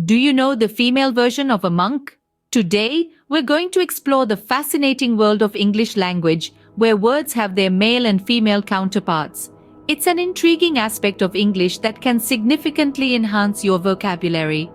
Do you know the female version of a monk? Today, we're going to explore the fascinating world of English language, where words have their male and female counterparts. It's an intriguing aspect of English that can significantly enhance your vocabulary.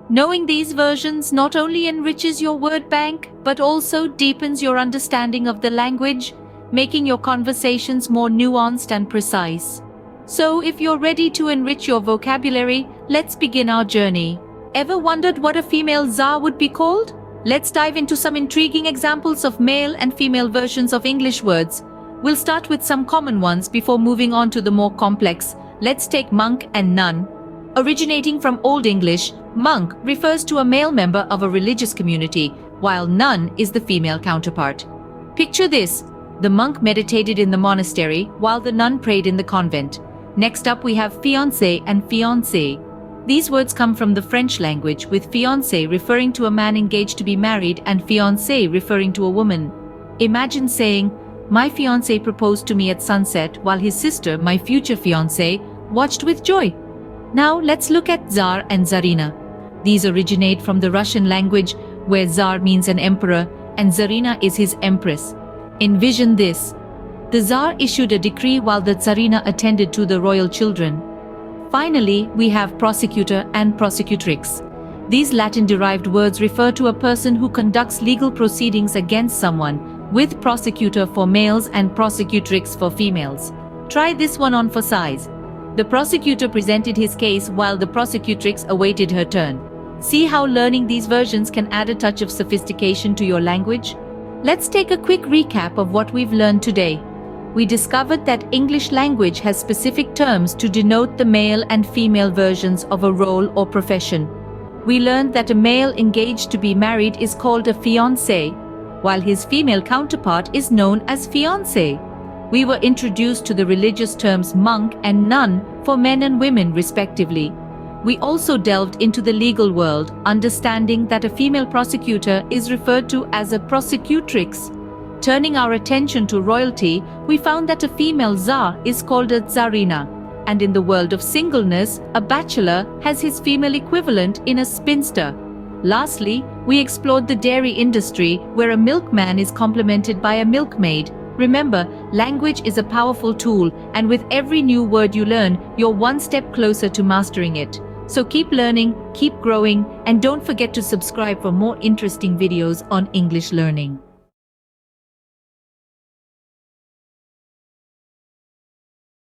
Knowing these versions not only enriches your word bank, but also deepens your understanding of the language, making your conversations more nuanced and precise. So, if you're ready to enrich your vocabulary, let's begin our journey. Ever wondered what a female czar would be called? Let's dive into some intriguing examples of male and female versions of English words. We'll start with some common ones before moving on to the more complex. Let's take monk and nun. Originating from Old English, monk refers to a male member of a religious community, while nun is the female counterpart. Picture this: the monk meditated in the monastery while the nun prayed in the convent. Next up we have fiancé and fiancée. These words come from the French language, with fiancé referring to a man engaged to be married and fiancée referring to a woman. Imagine saying, "My fiancé proposed to me at sunset while his sister, my future fiancée, watched with joy." Now let's look at Tsar and Tsarina. These originate from the Russian language, where Tsar means an emperor and Tsarina is his empress. Envision this: the Tsar issued a decree while the Tsarina attended to the royal children. Finally, we have prosecutor and prosecutrix. These Latin-derived words refer to a person who conducts legal proceedings against someone, with prosecutor for males and prosecutrix for females. Try this one on for size. The prosecutor presented his case while the prosecutrix awaited her turn. See how learning these versions can add a touch of sophistication to your language? Let's take a quick recap of what we've learned today. We discovered that English language has specific terms to denote the male and female versions of a role or profession. We learned that a male engaged to be married is called a fiancé, while his female counterpart is known as fiancée. We were introduced to the religious terms monk and nun for men and women respectively. We also delved into the legal world, understanding that a female prosecutor is referred to as a prosecutrix. Turning our attention to royalty, we found that a female czar is called a tsarina, and in the world of singleness, a bachelor has his female equivalent in a spinster. Lastly, we explored the dairy industry, where a milkman is complemented by a milkmaid. Remember, language is a powerful tool, and with every new word you learn, you're one step closer to mastering it. So keep learning, keep growing, and don't forget to subscribe for more interesting videos on English learning.